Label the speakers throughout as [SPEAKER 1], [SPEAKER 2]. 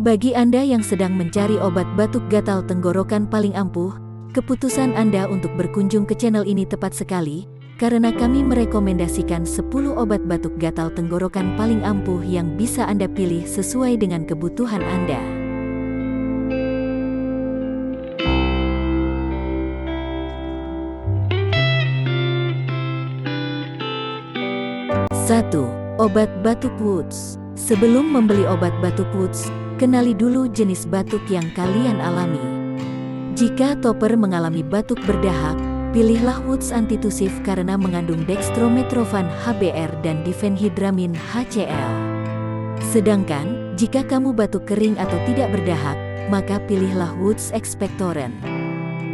[SPEAKER 1] Bagi Anda yang sedang mencari obat batuk gatal tenggorokan paling ampuh, keputusan Anda untuk berkunjung ke channel ini tepat sekali, karena kami merekomendasikan 10 obat batuk gatal tenggorokan paling ampuh yang bisa Anda pilih sesuai dengan kebutuhan Anda. 1. Obat batuk Woods. Sebelum membeli obat batuk Woods, kenali dulu jenis batuk yang kalian alami. Jika Topper mengalami batuk berdahak, pilihlah Woods Antitusif karena mengandung dextromethorphan HBr dan diphenhydramin HCl. Sedangkan, jika kamu batuk kering atau tidak berdahak, maka pilihlah Woods Expectorant.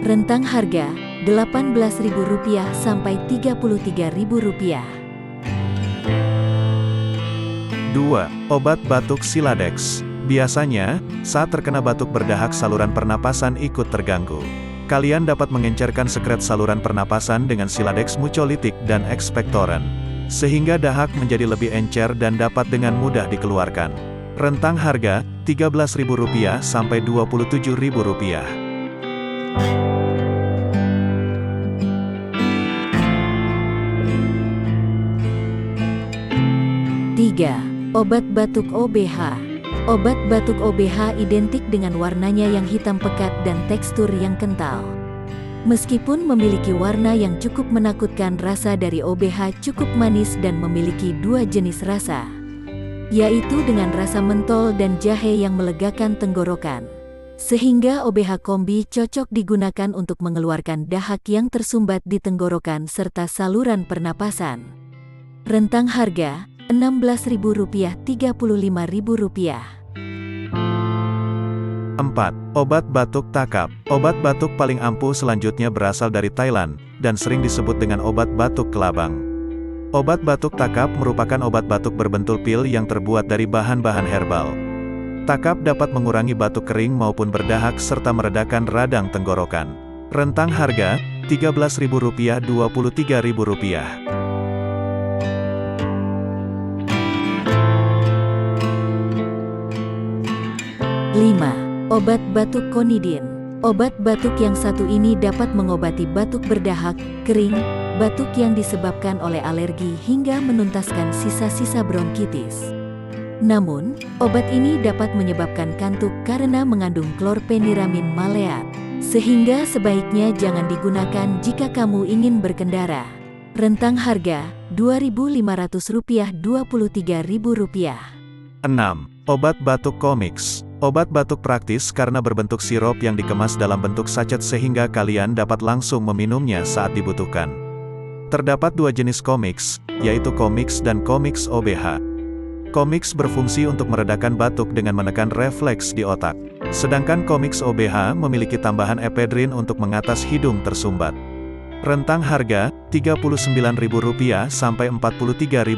[SPEAKER 1] Rentang harga, Rp18.000 sampai Rp33.000.
[SPEAKER 2] 2. Obat batuk Siladex. Biasanya, saat terkena batuk berdahak saluran pernapasan ikut terganggu. Kalian dapat mengencerkan sekret saluran pernapasan dengan Siladex mucolytic dan expectorant, sehingga dahak menjadi lebih encer dan dapat dengan mudah dikeluarkan. Rentang harga, Rp13.000 sampai Rp27.000.
[SPEAKER 1] 3. Obat batuk OBH. Obat batuk OBH identik dengan warnanya yang hitam pekat dan tekstur yang kental. Meskipun memiliki warna yang cukup menakutkan, rasa dari OBH cukup manis dan memiliki dua jenis rasa, yaitu dengan rasa mentol dan jahe yang melegakan tenggorokan. Sehingga OBH kombi cocok digunakan untuk mengeluarkan dahak yang tersumbat di tenggorokan serta saluran pernapasan. Rentang harga, Rp16.000 Rp35.000.
[SPEAKER 2] 4. Obat batuk Takap. Obat batuk paling ampuh selanjutnya berasal dari Thailand, dan sering disebut dengan obat batuk kelabang. Obat batuk Takap merupakan obat batuk berbentul pil yang terbuat dari bahan-bahan herbal. Takap dapat mengurangi batuk kering maupun berdahak serta meredakan radang tenggorokan. Rentang harga, Rp13.000 Rp23.000.
[SPEAKER 1] 5. Obat batuk Konidin. Obat batuk yang satu ini dapat mengobati batuk berdahak, kering, batuk yang disebabkan oleh alergi hingga menuntaskan sisa-sisa bronkitis. Namun, obat ini dapat menyebabkan kantuk karena mengandung klorpeniramin maleat, sehingga sebaiknya jangan digunakan jika kamu ingin berkendara. Rentang harga, Rp2.500 Rp23.000.
[SPEAKER 2] 6. Obat batuk Comix. Obat batuk praktis karena berbentuk sirup yang dikemas dalam bentuk sachet sehingga kalian dapat langsung meminumnya saat dibutuhkan. Terdapat dua jenis Comix, yaitu Comix dan Comix OBH. Comix berfungsi untuk meredakan batuk dengan menekan refleks di otak. Sedangkan Comix OBH memiliki tambahan ephedrine untuk mengatas hidung tersumbat. Rentang harga, Rp39.000 sampai Rp43.000.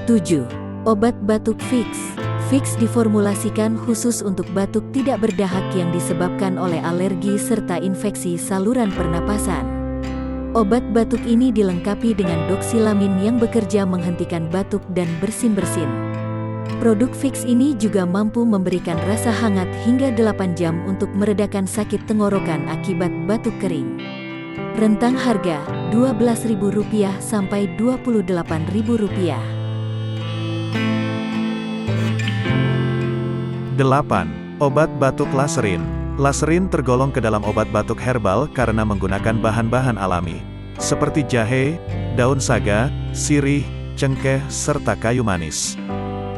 [SPEAKER 1] 7. Obat batuk Vicks. Vicks diformulasikan khusus untuk batuk tidak berdahak yang disebabkan oleh alergi serta infeksi saluran pernapasan. Obat batuk ini dilengkapi dengan doxilamin yang bekerja menghentikan batuk dan bersin-bersin. Produk Vicks ini juga mampu memberikan rasa hangat hingga 8 jam untuk meredakan sakit tenggorokan akibat batuk kering. Rentang harga, Rp12.000 sampai Rp28.000.
[SPEAKER 2] 8. Obat batuk Laserin. Laserin tergolong ke dalam obat batuk herbal karena menggunakan bahan-bahan alami, seperti jahe, daun saga, sirih, cengkeh, serta kayu manis.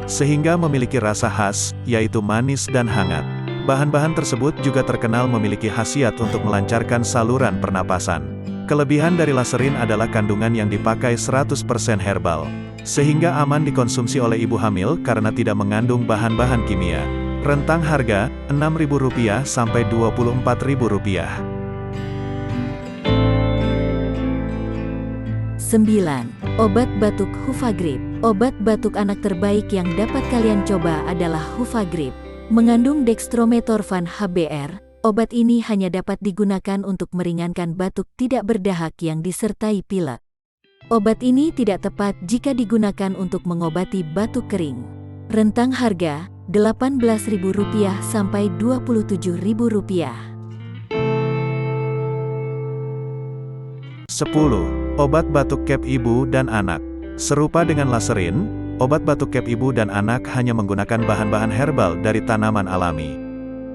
[SPEAKER 2] Sehingga memiliki rasa khas, yaitu manis dan hangat. Bahan-bahan tersebut juga terkenal memiliki khasiat untuk melancarkan saluran pernapasan. Kelebihan dari Laserin adalah kandungan yang dipakai 100% herbal, sehingga aman dikonsumsi oleh ibu hamil karena tidak mengandung bahan-bahan kimia. Rentang harga, Rp6.000 sampai Rp24.000.
[SPEAKER 1] 9. Obat batuk Hufagrip. Obat batuk anak terbaik yang dapat kalian coba adalah Hufagrip. Mengandung dextromethorphan HBr, obat ini hanya dapat digunakan untuk meringankan batuk tidak berdahak yang disertai pilek. Obat ini tidak tepat jika digunakan untuk mengobati batuk kering. Rentang harga, Rp18.000 sampai Rp27.000.
[SPEAKER 2] 10. Obat batuk cap ibu dan anak. Serupa dengan laserin, obat batuk cap ibu dan anak hanya menggunakan bahan-bahan herbal dari tanaman alami,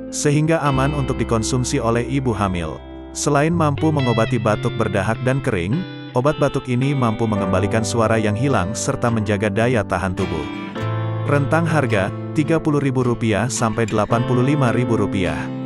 [SPEAKER 2] sehingga aman untuk dikonsumsi oleh ibu hamil. Selain mampu mengobati batuk berdahak dan kering, obat batuk ini mampu mengembalikan suara yang hilang serta menjaga daya tahan tubuh. Rentang harga, Rp30.000 sampai Rp85.000.